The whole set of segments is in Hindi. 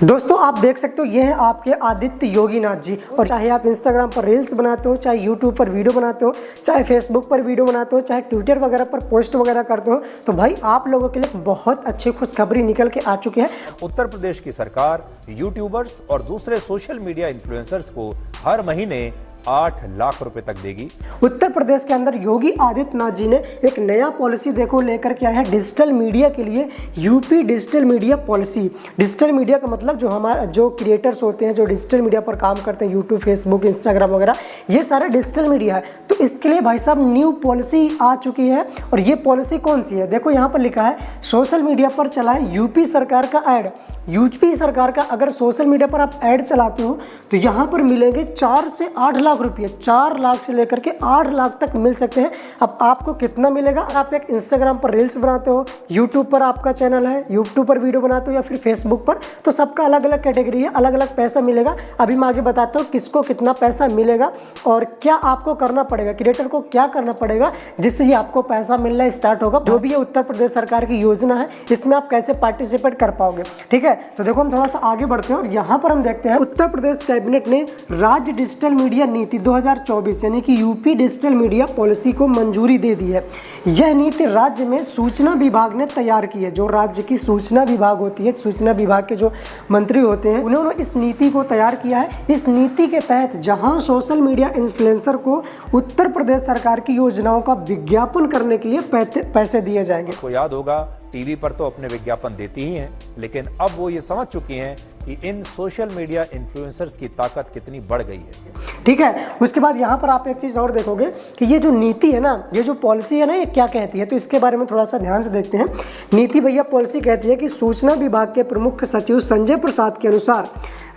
दोस्तों आप देख सकते हो ये है आपके आदित्य योगीनाथ जी। और चाहे आप इंस्टाग्राम पर रील्स बनाते हो, चाहे यूट्यूब पर वीडियो बनाते हो, चाहे फेसबुक पर वीडियो बनाते हो, चाहे ट्विटर वगैरह पर पोस्ट वगैरह करते हो, तो भाई आप लोगों के लिए बहुत अच्छी खुशखबरी निकल के आ चुकी है। उत्तर प्रदेश की सरकार यूट्यूबर्स और दूसरे सोशल मीडिया इन्फ्लुएंसर्स को हर महीने 8 लाख रुपए तक देगी। उत्तर प्रदेश के अंदर योगी आदित्यनाथ जी ने एक नया पॉलिसी देखो लेकर के आया है डिजिटल मीडिया के लिए, UP digital media policy. Digital media का मतलब जो क्रिएटर्स होते हैं, जो डिजिटल मीडिया पर काम करते हैं, यूट्यूब, फेसबुक, इंस्टाग्राम वगैरह, ये सारा डिजिटल मीडिया है। तो इसके लिए भाई साहब न्यू पॉलिसी आ चुकी है। और ये पॉलिसी कौन सी है? देखो यहाँ पर लिखा है सोशल मीडिया पर चलाएं यूपी सरकार का ऐड। यूपी सरकार का अगर सोशल मीडिया पर आप ऐड चलाते हो तो यहाँ पर मिलेंगे 4 से 8 लाख रुपये। 4 लाख से लेकर के 8 लाख तक मिल सकते हैं। अब आपको कितना मिलेगा? आप एक इंस्टाग्राम पर रील्स बनाते हो, यूट्यूब पर आपका चैनल है, यूट्यूब पर वीडियो बनाते हो या फिर फेसबुक पर, तो सबका अलग अलग कैटेगरी है, अलग अलग पैसा मिलेगा। अभी मैं आगे बताता हूँ किसको कितना पैसा मिलेगा और क्या आपको करना पड़ेगा, क्रिएटर को क्या करना पड़ेगा जिससे ये आपको पैसा मिलना स्टार्ट होगा। जो भी ये उत्तर प्रदेश सरकार की योजना है इसमें आप कैसे पार्टिसिपेट कर पाओगे, ठीक है। तो देखो हम थोड़ा सा आगे बढ़ते हैं और यहाँ पर हम देखते हैं उत्तर प्रदेश कैबिनेट ने राज्य डिजिटल मीडिया नीति 2024 यानी कि यूपी डिजिटल मीडिया पॉलिसी को मंजूरी दे दी है। यह नीति राज्य में सूचना विभाग ने तैयार की है। जो राज्य की सूचना विभाग होती है, सूचना विभाग के जो मंत्री होते हैं, उन्होंने इस नीति को तैयार किया है। इस नीति के तहत जहां सोशल मीडिया इन्फ्लुएंसर को उत्तर प्रदेश सरकार की योजनाओं का विज्ञापन करने के लिए पैसे दिए जाएंगे। को याद होगा टीवी पर तो अपने विज्ञापन देती ही हैं, लेकिन अब वो ये समझ चुकी हैं कि इन सोशल मीडिया इन्फ्लुएंसर्स की ताकत कितनी बढ़ गई है, ठीक है। उसके बाद यहाँ पर आप एक चीज़ और देखोगे कि ये जो नीति है ना, ये जो पॉलिसी है ना, ये क्या कहती है, तो इसके बारे में थोड़ा सा ध्यान से देखते हैं। नीति भैया पॉलिसी कहती है कि सूचना विभाग के प्रमुख सचिव संजय प्रसाद के अनुसार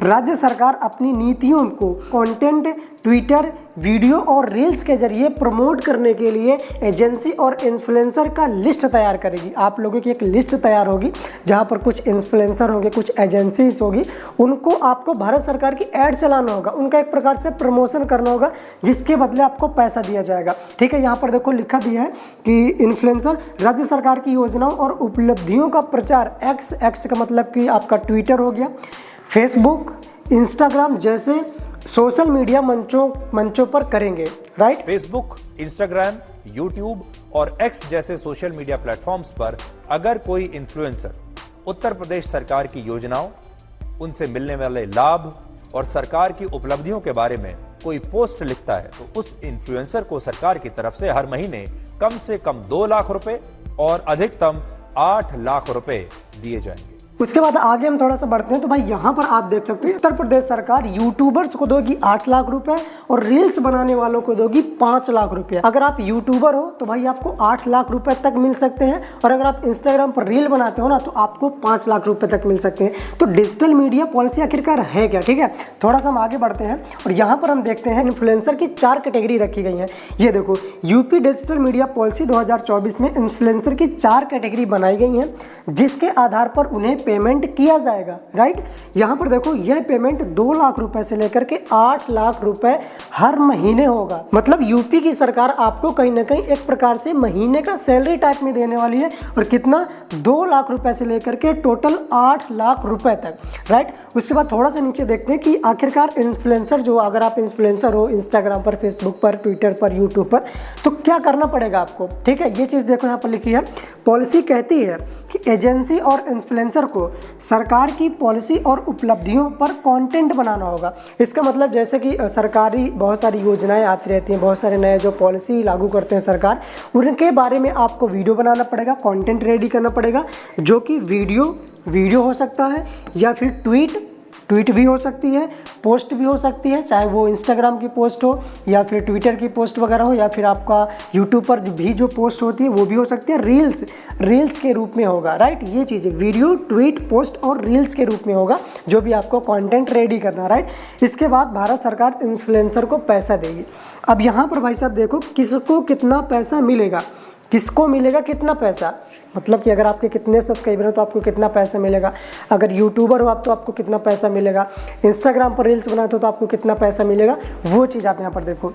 राज्य सरकार अपनी नीतियों को कंटेंट, ट्विटर, वीडियो और रील्स के जरिए प्रमोट करने के लिए एजेंसी और इन्फ्लुएंसर का लिस्ट तैयार करेगी। आप लोगों की एक लिस्ट तैयार होगी जहां पर कुछ इन्फ्लुएंसर होंगे, कुछ एजेंसीज होगी, उनको आपको भारत सरकार की ऐड चलाना होगा, उनका एक प्रकार से प्रमोशन करना होगा जिसके बदले आपको पैसा दिया जाएगा, ठीक है। यहाँ पर देखो लिखा दिया है कि इन्फ्लुएंसर राज्य सरकार की योजनाओं और उपलब्धियों का प्रचार एक्स का मतलब कि आपका ट्विटर हो गया, फेसबुक, इंस्टाग्राम जैसे सोशल मीडिया मंचों पर करेंगे, राइट। फेसबुक, इंस्टाग्राम, यूट्यूब और एक्स जैसे सोशल मीडिया प्लेटफॉर्म्स पर अगर कोई इन्फ्लुएंसर उत्तर प्रदेश सरकार की योजनाओं, उनसे मिलने वाले लाभ और सरकार की उपलब्धियों के बारे में कोई पोस्ट लिखता है तो उस इन्फ्लुएंसर को सरकार की तरफ से हर महीने कम से कम 2 लाख रुपए और अधिकतम 8 लाख रुपए दिए जाएंगे। उसके बाद आगे हम थोड़ा सा बढ़ते हैं तो भाई यहाँ पर आप देख सकते हो उत्तर प्रदेश सरकार यूट्यूबर्स को दोगी 8 लाख रुपए और रील्स बनाने वालों को दोगी 5 लाख रुपए। अगर आप यूट्यूबर हो तो भाई आपको 8 लाख रुपए तक मिल सकते हैं और अगर आप इंस्टाग्राम पर रील बनाते हो ना तो आपको 5 लाख रुपए तक मिल सकते हैं। तो डिजिटल मीडिया पॉलिसी आखिरकार है क्या, ठीक है। थोड़ा सा हम आगे बढ़ते हैं और यहाँ पर हम देखते हैं इन्फ्लुएंसर की 4 कैटेगरी रखी गई है। ये देखो यूपी डिजिटल मीडिया पॉलिसी 2024 में इन्फ्लुएंसर की 4 कैटेगरी बनाई गई है जिसके आधार पर उन्हें पेमेंट किया जाएगा, राइट। यहां पर देखो यह पेमेंट 2 लाख रुपए से लेकर के 8 लाख रुपए हर महीने होगा। मतलब यूपी की सरकार आपको कहीं ना कहीं एक प्रकार से महीने का सैलरी टाइप में देने वाली है। और कितना? 2 लाख रुपए से लेकर के टोटल 8 लाख रुपए तक, राइट। उसके बाद थोड़ा सा नीचे देखते हैं कि आखिरकार इन्फ्लुएंसर जो, अगर आप इन्फ्लुएंसर हो इंस्टाग्राम पर, फेसबुक पर, ट्विटर पर, यूट्यूब पर, तो क्या करना पड़ेगा आपको, ठीक है। ये चीज़ देखो यहाँ पर लिखी है। पॉलिसी कहती है कि एजेंसी और इन्फ्लुएंसर को सरकार की पॉलिसी और उपलब्धियों पर कंटेंट बनाना होगा। इसका मतलब जैसे कि सरकारी बहुत सारी योजनाएं आती रहती हैं, बहुत सारे नए जो पॉलिसी लागू करते हैं सरकार, उनके बारे में आपको वीडियो बनाना पड़ेगा, कंटेंट रेडी करना पड़ेगा, जो कि वीडियो हो सकता है या फिर ट्वीट भी हो सकती है, पोस्ट भी हो सकती है, चाहे वो इंस्टाग्राम की पोस्ट हो या फिर ट्विटर की पोस्ट वगैरह हो या फिर आपका यूट्यूब पर भी जो पोस्ट होती है वो भी हो सकती है। रील्स के रूप में होगा, राइट। ये चीज़ें वीडियो, ट्वीट, पोस्ट और रील्स के रूप में होगा जो भी आपको कंटेंट रेडी करना, राइट। इसके बाद भारत सरकार इन्फ्लुएंसर को पैसा देगी। अब यहाँ पर भाई साहब देखो किसको कितना पैसा मिलेगा, किसको मिलेगा कितना पैसा, मतलब कि अगर आपके कितने सब्सक्राइबर हो तो आपको कितना पैसा मिलेगा, अगर यूट्यूबर हो आप तो आपको कितना पैसा मिलेगा, इंस्टाग्राम पर रील्स बनाते हो तो आपको कितना पैसा मिलेगा, वो चीज़ आप यहाँ पर देखो।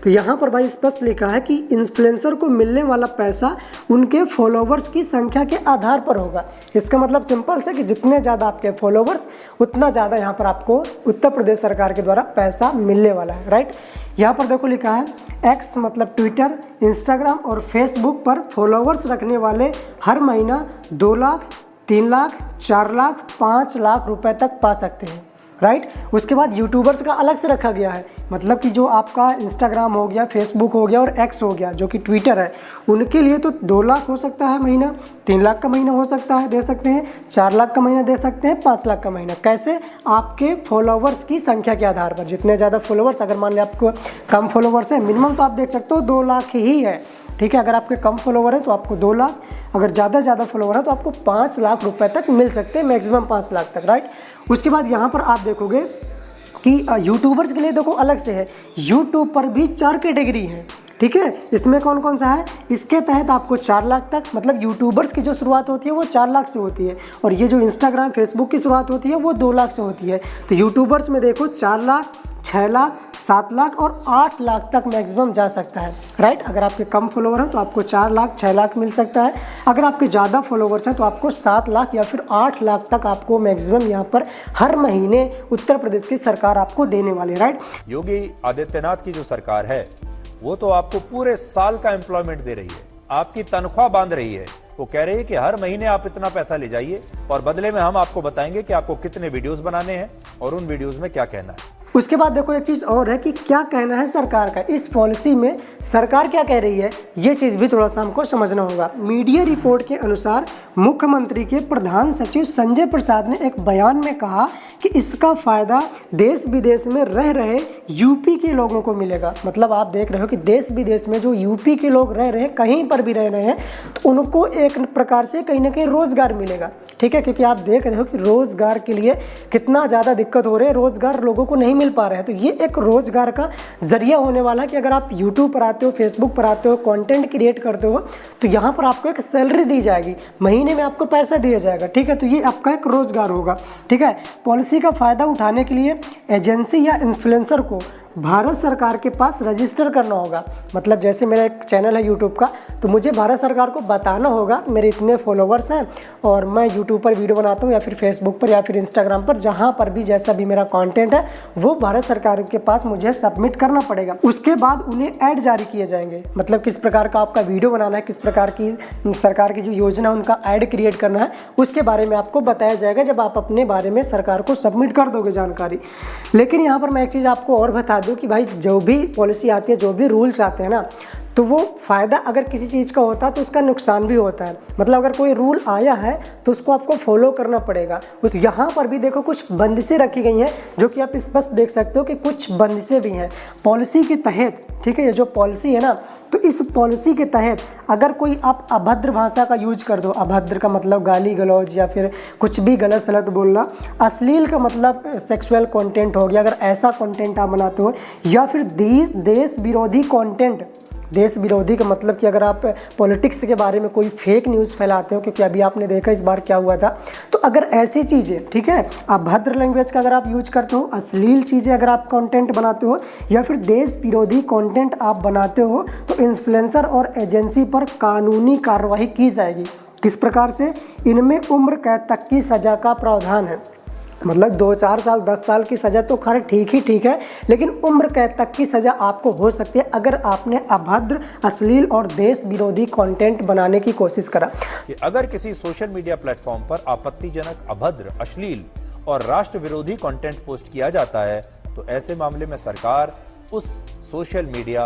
तो यहाँ पर भाई स्पष्ट लिखा है कि इन्फ्लुएंसर को मिलने वाला पैसा उनके फॉलोवर्स की संख्या के आधार पर होगा। इसका मतलब सिंपल से कि जितने ज़्यादा आपके फॉलोवर्स उतना ज़्यादा यहाँ पर आपको उत्तर प्रदेश सरकार के द्वारा पैसा मिलने वाला है, राइट। यहाँ पर देखो लिखा है एक्स मतलब ट्विटर, इंस्टाग्राम और फेसबुक पर फॉलोवर्स रखने वाले हर महीना 2 लाख, 3 लाख, 4 लाख, 5 लाख रुपए तक पा सकते हैं, राइट। उसके बाद यूट्यूबर्स का अलग से रखा गया है, मतलब कि जो आपका इंस्टाग्राम हो गया, फेसबुक हो गया और एक्स हो गया जो कि ट्विटर है, उनके लिए तो 2 लाख हो सकता है महीना, 3 लाख का महीना हो सकता है, दे सकते हैं, 4 लाख का महीना दे सकते हैं, 5 लाख का महीना। कैसे? आपके फॉलोवर्स की संख्या के आधार पर। जितने ज़्यादा फॉलोवर्स, अगर मान लिया आपको कम फॉलोवर्स है, मिनिमम तो आप देख सकते हो 2 लाख ही है, ठीक है। अगर आपके कम फॉलोवर है तो आपको 2 लाख, अगर ज़्यादा फॉलोवर है तो आपको 5 लाख रुपए तक मिल सकते हैं, मैक्सिमम 5 लाख तक, राइट। उसके बाद यहाँ पर आप देखोगे कि यूट्यूबर्स के लिए देखो अलग से है, यूट्यूब पर भी 4 कैटेगरी है, ठीक है। इसमें कौन कौन सा है? इसके तहत आपको 4 लाख तक, मतलब यूट्यूबर्स की जो शुरुआत होती है वो 4 लाख से होती है, और ये जो इंस्टाग्राम फेसबुक की शुरुआत होती है वो 2 लाख से होती है। तो यूट्यूबर्स में देखो 4 लाख, 6 लाख, 7 लाख और 8 लाख तक मैक्सिमम जा सकता है, राइट। अगर आपके कम फॉलोवर हैं तो आपको 4 लाख, 6 लाख मिल सकता है। अगर आपके ज़्यादा फॉलोवर्स हैं तो आपको 7 लाख या फिर 8 लाख तक आपको मैक्सिमम यहाँ पर हर महीने उत्तर प्रदेश की सरकार आपको देने वाली है, राइट। योगी आदित्यनाथ की जो सरकार है वो तो आपको पूरे साल का एम्प्लॉयमेंट दे रही है, आपकी तनख्वाह बांध रही है। वो कह रही है कि हर महीने आप इतना पैसा ले जाइए और बदले में हम आपको बताएंगे कि आपको कितने वीडियोस बनाने हैं और उन वीडियोस में क्या कहना है। उसके बाद देखो एक चीज़ और है कि क्या कहना है सरकार का, इस पॉलिसी में सरकार क्या कह रही है, ये चीज़ भी थोड़ा सा हमको समझना होगा। मीडिया रिपोर्ट के अनुसार मुख्यमंत्री के प्रधान सचिव संजय प्रसाद ने एक बयान में कहा कि इसका फ़ायदा देश विदेश में रह रहे यूपी के लोगों को मिलेगा। मतलब आप देख रहे हो कि देश विदेश में जो यूपी के लोग रह रहे हैं, कहीं पर भी रह रहे हैं, तो उनको एक प्रकार से कहीं ना कहीं रोज़गार मिलेगा, ठीक है। क्योंकि आप देख रहे हो कि रोज़गार के लिए कितना ज़्यादा दिक्कत हो रही है, रोज़गार लोगों को नहीं मिल पा रहा है। तो ये एक रोज़गार का जरिया होने वाला है कि अगर आप यूट्यूब पर आते हो, फेसबुक पर आते हो, कंटेंट क्रिएट करते हो, तो यहाँ पर आपको एक सैलरी दी जाएगी, महीने में आपको पैसा दिया जाएगा, ठीक है। तो ये आपका एक रोज़गार होगा, ठीक है। पॉलिसी का फ़ायदा उठाने के लिए एजेंसी या इन्फ्लुएंसर को भारत सरकार के पास रजिस्टर करना होगा। मतलब जैसे मेरा एक चैनल है यूट्यूब का, तो मुझे भारत सरकार को बताना होगा मेरे इतने फॉलोवर्स हैं और मैं यूट्यूब पर वीडियो बनाता हूँ या फिर फेसबुक पर या फिर इंस्टाग्राम पर, जहाँ पर भी जैसा भी मेरा कंटेंट है वो भारत सरकार के पास मुझे सबमिट करना पड़ेगा। उसके बाद उन्हें ऐड जारी किए जाएंगे, मतलब किस प्रकार का आपका वीडियो बनाना है, किस प्रकार की सरकार की जो योजना उनका ऐड क्रिएट करना है, उसके बारे में आपको बताया जाएगा जब आप अपने बारे में सरकार को सबमिट कर दोगे जानकारी। लेकिन यहाँ पर मैं एक चीज़ आपको और बता दूं कि भाई जो भी पॉलिसी आती है, जो भी रूल्स आते हैं ना, तो वो फ़ायदा अगर किसी चीज़ का होता है तो उसका नुकसान भी होता है। मतलब अगर कोई रूल आया है तो उसको आपको फॉलो करना पड़ेगा। उस यहाँ पर भी देखो कुछ बंदिशें रखी गई हैं, जो कि आप स्पष्ट देख सकते हो कि कुछ बंदिशें भी हैं पॉलिसी के तहत, ठीक है। ये जो पॉलिसी है ना, तो इस पॉलिसी के तहत अगर कोई आप अभद्र भाषा का यूज कर दो, अभद्र का मतलब गाली गलौज या फिर कुछ भी गलत सलत बोलना, अश्लील का मतलब सेक्सुअल कंटेंट हो गया, अगर ऐसा कंटेंट आप बनाते हो, या फिर देश विरोधी कंटेंट, देश विरोधी का मतलब कि अगर आप पॉलिटिक्स के बारे में कोई फेक न्यूज़ फैलाते हो, क्योंकि अभी आपने देखा इस बार क्या हुआ था, तो अगर ऐसी चीज़ें, ठीक है, अभद्र लैंग्वेज का अगर आप यूज करते हो, अश्लील चीज़ें अगर आप कंटेंट बनाते हो या फिर देश विरोधी कंटेंट आप बनाते हो, तो इन्फ्लुएंसर और एजेंसी पर कानूनी कार्रवाई की जाएगी। किस प्रकार से? इनमें उम्र कैद तक की सज़ा का प्रावधान है। मतलब 2-4 साल 10 साल की सज़ा तो खैर ठीक है, लेकिन उम्र कैद तक की सज़ा आपको हो सकती है अगर आपने अभद्र, अश्लील और देश विरोधी कंटेंट बनाने की कोशिश करा। अगर किसी सोशल मीडिया प्लेटफॉर्म पर आपत्तिजनक, अभद्र, अश्लील और राष्ट्र विरोधी कंटेंट पोस्ट किया जाता है, तो ऐसे मामले में सरकार उस सोशल मीडिया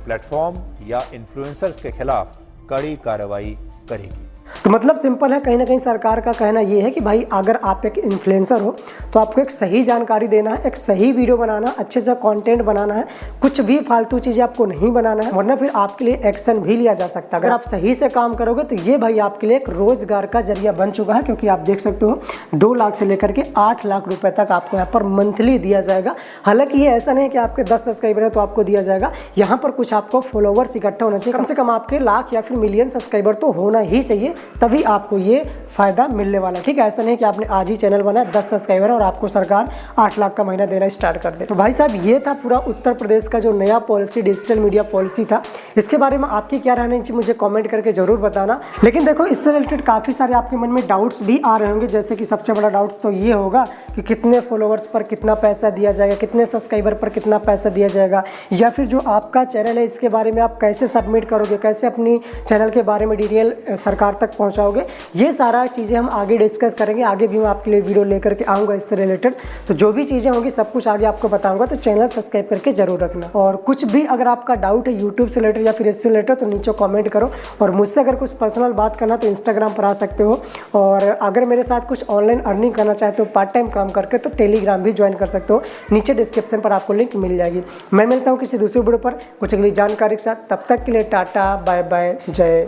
प्लेटफॉर्म या इन्फ्लुएंसर्स के खिलाफ कड़ी कार्रवाई करेगी। तो मतलब सिंपल है, कहीं ना कहीं सरकार का कहना ये है कि भाई अगर आप एक इन्फ्लुएंसर हो तो आपको एक सही जानकारी देना है, एक सही वीडियो बनाना, अच्छे से कंटेंट बनाना है, कुछ भी फालतू चीज़ें आपको नहीं बनाना है, वरना फिर आपके लिए एक्शन भी लिया जा सकता है। अगर आप सही से काम करोगे तो ये भाई आपके लिए एक रोजगार का जरिया बन चुका है, क्योंकि आप देख सकते हो 2 लाख से लेकर के 8 लाख रुपए तक आपको यहाँ पर मंथली दिया जाएगा। हालांकि ये ऐसा नहीं कि आपके 10 सब्सक्राइबर है तो आपको दिया जाएगा, यहाँ पर कुछ आपको फॉलोवर्स इकट्ठा होना चाहिए, कम से कम आपके लाख या फिर मिलियन सब्सक्राइबर तो होना ही चाहिए, तभी आपको ये फायदा मिलने वाला है। ठीक है, ऐसा नहीं कि आपने आज ही चैनल बनाया 10 सब्सक्राइबर और आपको सरकार 8 लाख का महीना देना स्टार्ट कर दे। तो भाई साहब ये था पूरा उत्तर प्रदेश का जो नया पॉलिसी, डिजिटल मीडिया पॉलिसी था। इसके बारे में आपकी क्या रहना चाहिए मुझे कमेंट करके जरूर बताना। लेकिन देखो इससे रिलेटेड काफ़ी सारे आपके मन में डाउट्स भी आ रहे होंगे, जैसे कि सबसे बड़ा डाउट तो ये होगा कि कितने फॉलोअर्स पर कितना पैसा दिया जाएगा, कितने सब्सक्राइबर पर कितना पैसा दिया जाएगा, या फिर जो आपका चैनल है इसके बारे में आप कैसे सबमिट करोगे, कैसे अपनी चैनल के बारे में डिटेल सरकार तक पहुँचाओगे। ये सारा चीज़ें हम आगे डिस्कस करेंगे, आगे भी मैं आपके लिए वीडियो लेकर के आऊँगा इससे रिलेटेड। तो जो भी चीज़ें होंगी सब कुछ आगे आपको बताऊँगा, तो चैनल सब्सक्राइब करके जरूर रखना। और कुछ भी अगर आपका डाउट है यूट्यूब से रिलेटेड या फिर इससे रिलेटेड तो नीचे कमेंट करो, और मुझसे अगर कुछ पर्सनल बात करना तो इंस्टाग्राम पर आ सकते हो। और अगर मेरे साथ कुछ ऑनलाइन अर्निंग करना चाहते हो पार्ट टाइम काम करके तो टेलीग्राम भी ज्वाइन कर सकते हो, नीचे डिस्क्रिप्शन पर आपको लिंक मिल जाएगी। मैं मिलता हूँ किसी दूसरे वीडियो पर कुछ अगली जानकारी के साथ, तब तक के लिए टाटा बाय बाय, जय